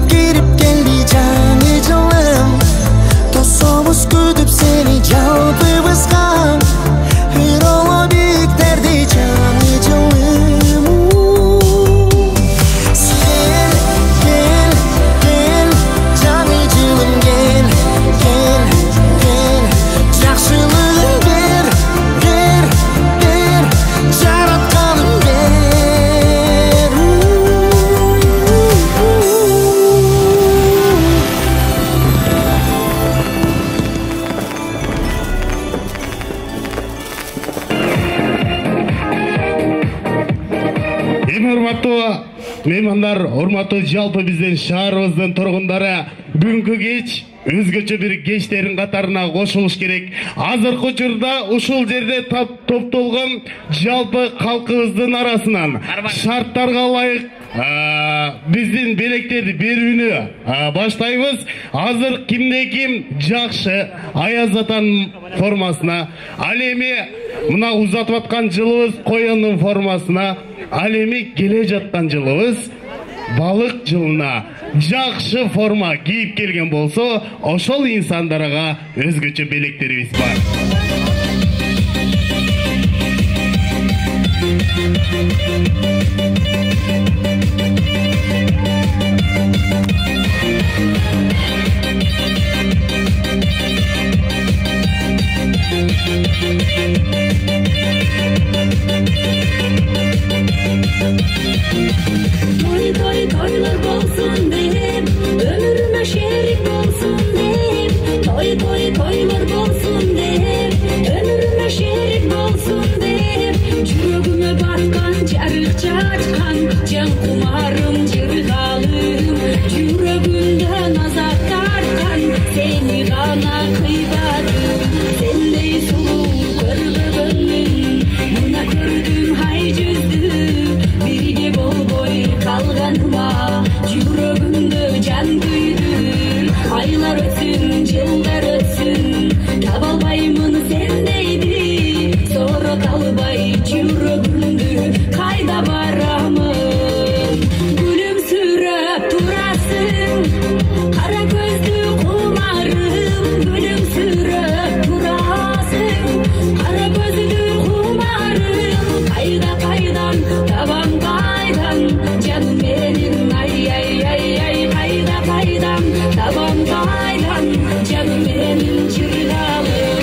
Girip geldi canı canım Tosumuz kütüp seni jalpыбызга Hırola büyük derdi canı canım Sen gel gel canı canım gel gel gel Жақшылығын бер бер бер жаратқаным бер Урматтуу меймандар, урматтуу жалпы биздин шаарыбыздын тургундары бүгүнкү кеч өзгөчө бир кечтердин катарына кошулуш керек. Азыркы учурда ушул жерде топтолгон жалпы калкыбыздын арасынан шарттарга ылайык биздин белектерди берүүнү баштайбыз. Азыр кимде ким жакшы Аяз Атанын формасына, ал эми мына узатып аткан жылыбыз коёндун формасына, ал эми келе жаткан жылыбыз балык жылына жакшы форма кийип келген болсо, ошол инсандарга өзгөчө белектерибиз бар. Toylar bolsun deyip, ömrüme şerik bolsun deyip, toylar bolsun deyip, ömrüme şerik bolsun deyip, жүрөгүмө баткан жарыкча ачкан жан кумарым жыргалым, жүрөгүмдө назар тарткан сени гана кыйбадым, сендей сулуу көрбөгөнмүн, мына көрдүм ай жүздү, бирге болбой калганыма жүрөгүмдө жан күйдү. Айлар өтсүн, жылдар өтсүн, таба албаймын сендейди, сорот албай жүрөгүмдү кайда барамын. Күлүмсүрөп турасың, кара көздү кумарым, күлүмсүрөп турасың, кара көздү кумарым, кайдан табам кайдан жаным менин, ай ай ай ай кайдан табам кайдан жаным менин жыргалым.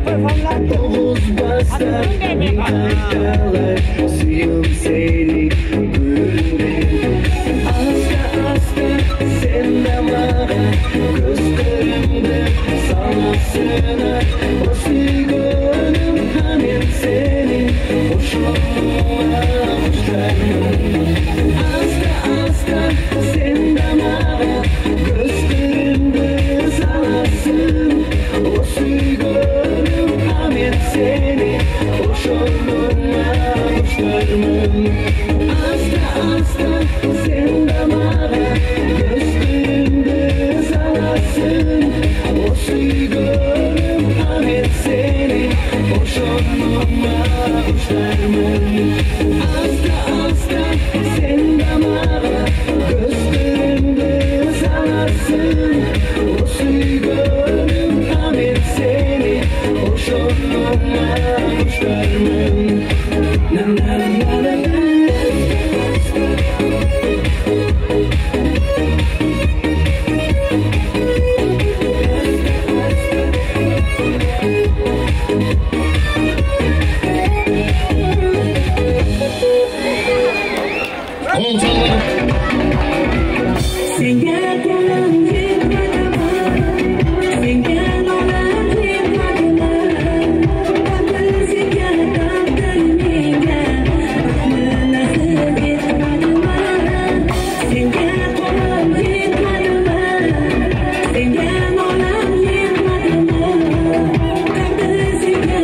To'g'uz bastar ming qaytalar suyim seni gulden asta asta sen damag'a ko'z qirimda salasini o suygunim hamen seni qo'shilma qushlarman asta asta sen damag'a ko'z qirimda salasin o suygunim hamen seni qo'shilma qushlarman asta asta sen damag'a ko'z qirimda salasin o suygunim hamen seni qo'shilma qushlarman asta asta sen damag'a ko'z qirimda salasin o suygunim hamen seni qo'shilma qushlarman na na na na na. Kol sallar. Senga qo'lim yetmadimi? Senga nolam yetmadimi? Qadrsiga taqdirimga baxtni nasib etmadimi? Senga qo'lim yetmadimi? Senga nolam yetmadimi? Qadrsiga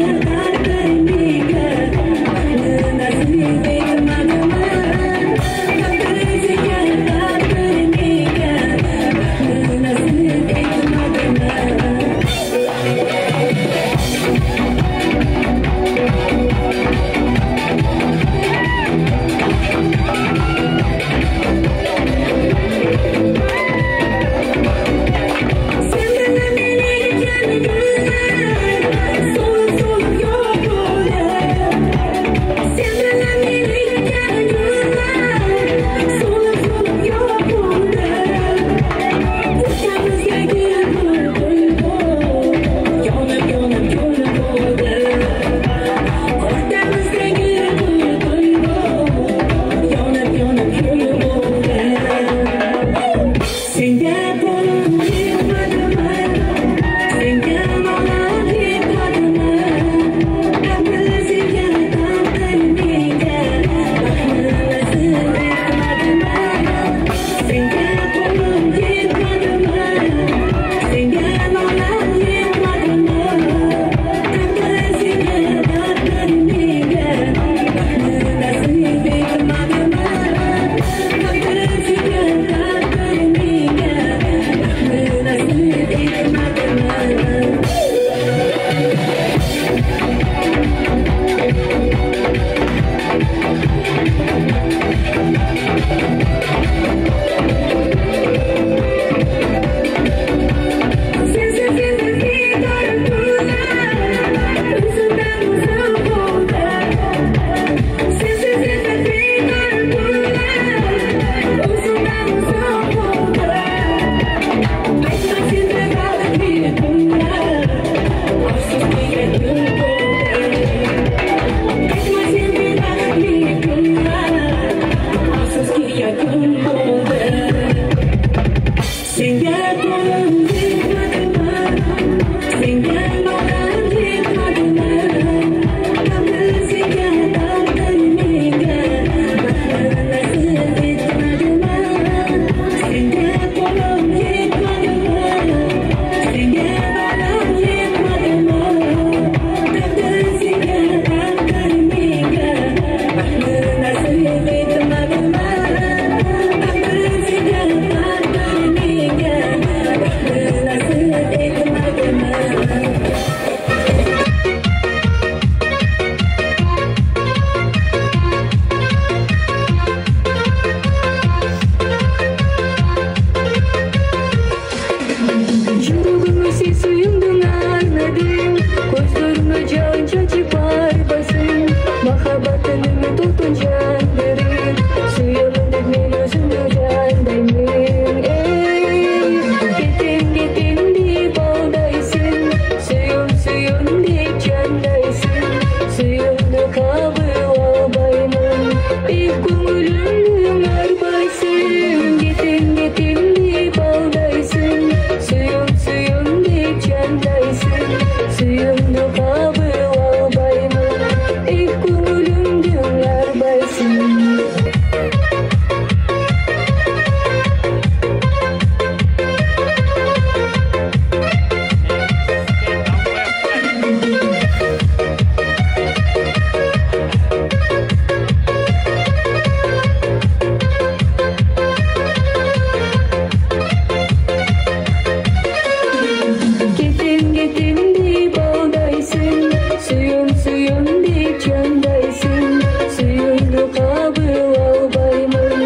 suyumdek candaysın, suyumdu kabul albayman.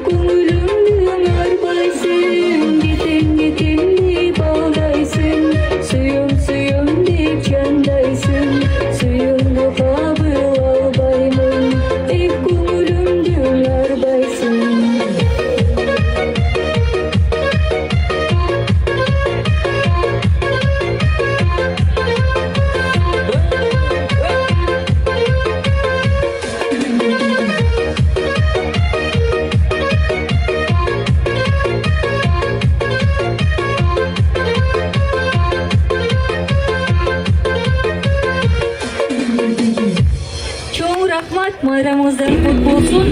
Ko'nglimni arbaysın, gitingni bağlaysın, suyumdek candaysın, suyumdu kabul albayman. Ko'nglimni arbaysın. Çoğun rahmat, bayramınızlar kutlu olsun.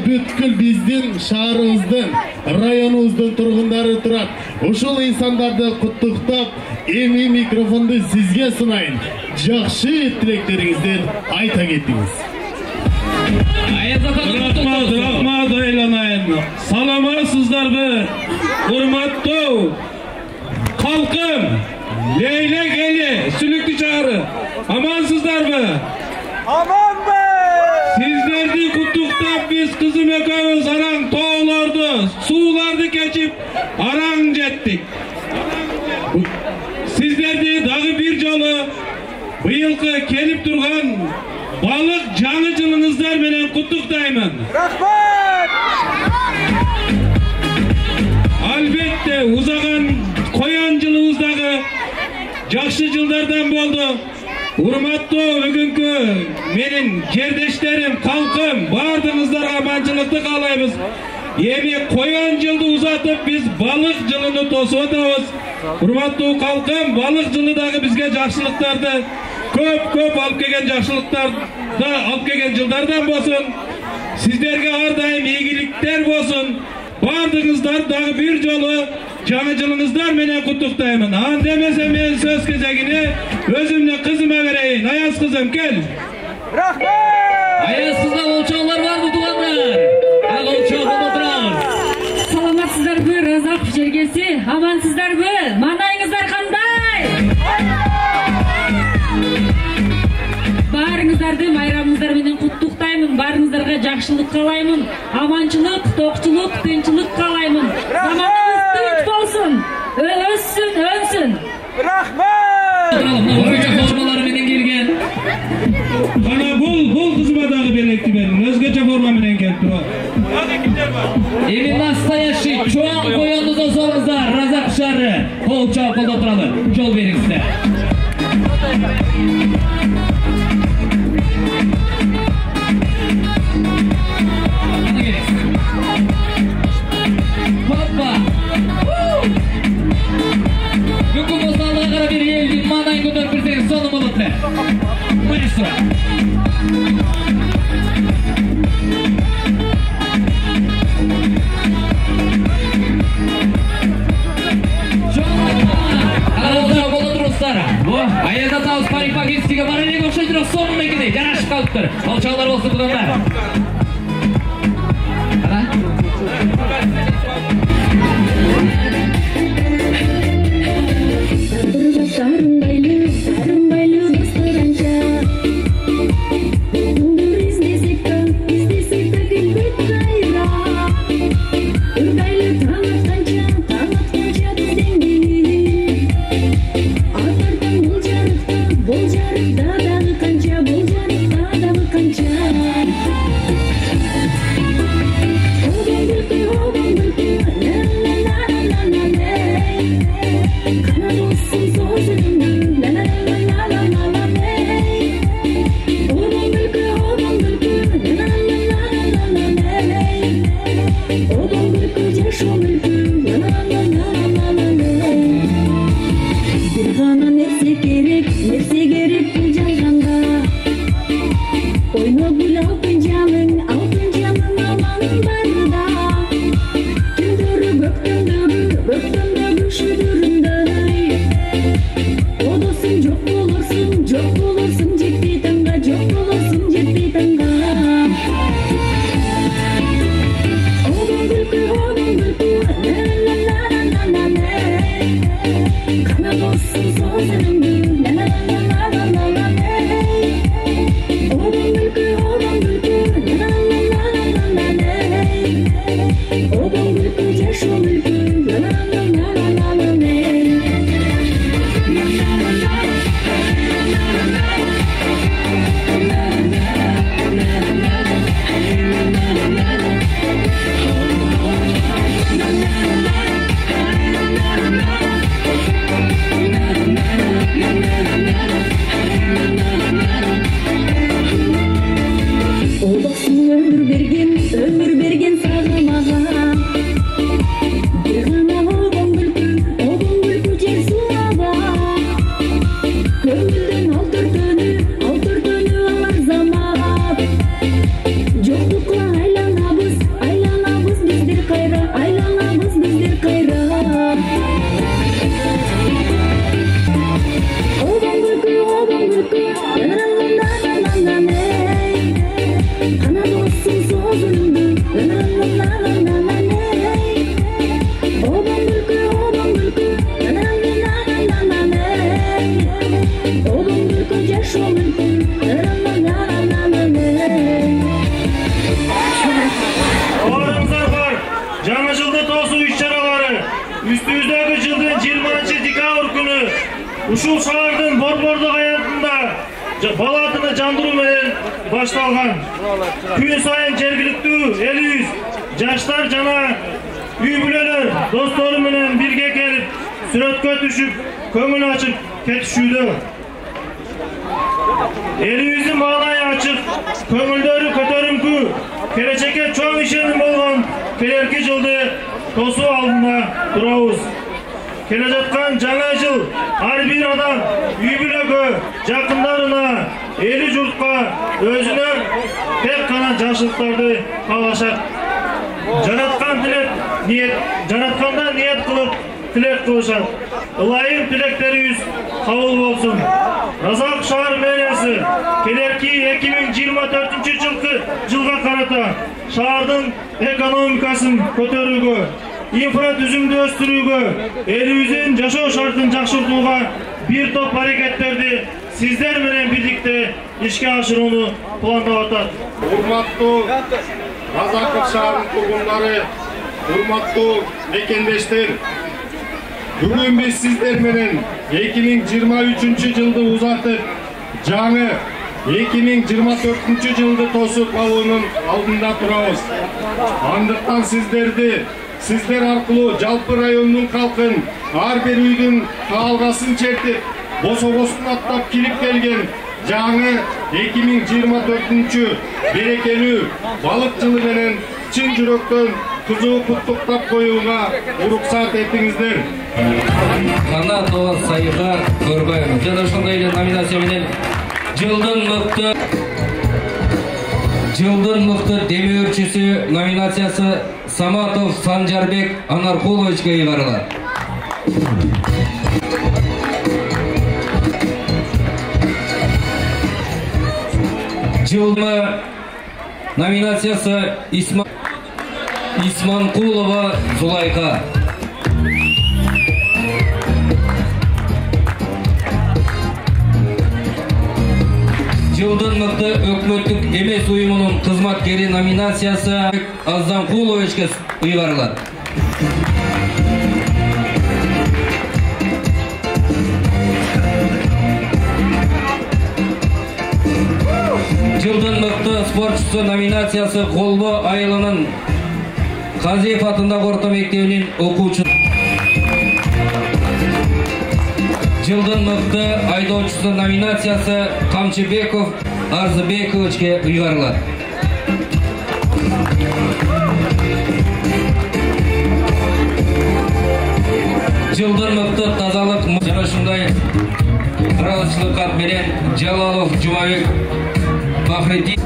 бүткүл биздин шаарыбыздын, районубуздун тургундары турат. Ушул инсандарды куттуктап, эми микрофонду сизге сунайын. Жакшы тилектериңизди айта кетиңиз. Рахмат айланайын. Саламатсыздарбы, урматтуу халкым, Leylek eli, Sülüklü Çağrı. Amansızlarbı? Aman be! Sizlerdi kutluktap biz kızım ekavuz aran toğlardı, sulardı geçip aran jettik. Sizlerdi dağı bir jolu bıyılkı kelip durgan balık canıcılığınızlar menen kutluktayman. Rahmat! Albatta uzagan koyancılığınızdağı жақсы жылдардан болды. Урматтуу бүгүнкү менин жердештерим, халкым, бардыгыңыздарга аманчылыкты каалайбыз. Yeni koyan yıldı uzatıp biz balık yılını tosup atabız. Hurmatlı kalkım, balık yılındagı bizge jakşılıktарды köp alıp kelgen jakşılıktарды alıp kelgen yıllardan bolsun. Sizlerge har daim iyilikler bolsun. Bardığınızlar dagı bir jolu жаңы жылыңızдар менен куттуктаймын. Ан демесе мен söz кезегini özümle kızıma vereyim. Ayaz kızım gel. Rahmet! Ayaz kızga olçağlar var mı tuğanlar? Al olçağın oturağız. Саламатсыздарбы, Разак жергеси? Амансыздарбы? Маңайыңыздар кандай? Баарыңыздарды майрамыңыздар менен куттуктаймын. Баарыңыздарга жакшылык каалаймын. Аманчылык, токчулук, тынчылык каалаймын. Заманыбыз тынч болсун. Өссүн, өнсүн. Rahmet! Özgöçe formaları menen gelgen. Bana bul kızıma dağı belekti benim. Özgöçe forma menen gelip dur. Emin nastoящий çoğan koyanınız olsanızlar. Razak şarı. Olçağı kolda oturalım. Yol verin size. Hoppa. Bugün bozanlığa kadar bir yeğildik. Manayı götürüp birseniz sonu bulutlu. Maestro. Aralığına kolu dururlar. Bu ayazda tavız Paripagirski'ye varılıyla koşuyor. Sonuna gidiyor. Yanaşıp kalıptır. Alçağlar olsun bunlar. Sarımbaylı dostlarınca Bundur izlesek de gülbet kayra Ürgaylı tanıtkanca bizden gelin Atardan bol jarıkta dağı kanca Oban bülkü, la Kana dostum sözümdü, la Oban bülkü, la Oban bülkü, jaşo bülkü, la Bir gana nefse gerek bu jarganda Oyna gül altın camın aman barda Gündürü göktündü şüdüründay O dostum çok bulursun ciddi tanga Oban bülkü, la Kana dostum sözümdü, la Oban bülkü, la Oban bülkü, jaşo bülkü, la O dostum ömür bergen sağlamağa Bir gana oban bülkü jer suada Köngülden altır tönü alar zamat Joklukla aylanabız bizdir kayra Oban bülkü, Kana dostum sözümdü, la Oban bülkü, Oban bülkü, jaşo bülkü, Oğlumuzlar var. Жаңы жылды тосу iş-çaraları. Üstümüzdeki yıldın 20 dekabr günü ушул шаардын борбордук аянтында балатыны жандыруу менен башталган. Күн сайын жергиликтүү элибиz жаштар жана үй бүлөлөр достору менен бирге келип сүрөткө түшүп көңүл ачып кетишүүдө. Элибиздин маанайы ачык, көңүлдөрү көтөрүмкү, келечекке чоң ишеним болгон келерки жылды тосуу алдында турабыз. Келе жаткан жаңа жыл ар бир адам үй бүлөгө, жакындарына, эли журтка өзүнө тек гана жакшылыктарды каалашат. Жаратканда ниет кылып тилек кылышат. Ылайым тилектерибиз кабыл болсун. Разак шаар мэриясы келерки 2024 жылга карата шаардын экономикасын көтөрүүгө, инфратүзүмдү өстүрүүгө, элибиздин жашоо шартын жакшыртууга бир топ аракеттерди сиздер менен бирдикте ишке ашырууну пландап атат. Урматтуу Разаков шаарынын тургундары, урматтуу мекендештер, бүгүн биз сиздер менен 2023 жылды узатып, жаңы 2024 жылды тосуп алуунун алдында турабыз. Андыктан сиздер аркылуу жалпы райондун калкын ар бир үйдүн каалгасын чертип, босо-босун аттап кирип келген жаңы 2024 берекелүү балык жылы менен чын жүрөктөн кызуу куттуктап коюуга уруксат этиңиздер. Канат Оғыз Сайға Көрбаев. Жана ошондой эле номинация менен жылдын мыкты демөөрчүсү номинациясы Саматов Санжарбек Анаркуловичке ыйгарылат. Жылдын номинациясы Исманкулова Зулайка. Жылдын мыкты өкмөттүк эмес уюмунун кызматкери номинациясы Аззанкуловичке ыйгарылат. Жылдын мыкты спортчусу номинациясы Колбо айылынын Казиев атындагы орто мектебинин окуучусу. Жылдын мыкты айдоочусу номинациясы Камчыбеков Арзыбековичке ыйгарылат. Жылдын мыкты тазалык жана ушундай кыралычылык ат менен Жалалов Жумабек Бахретдин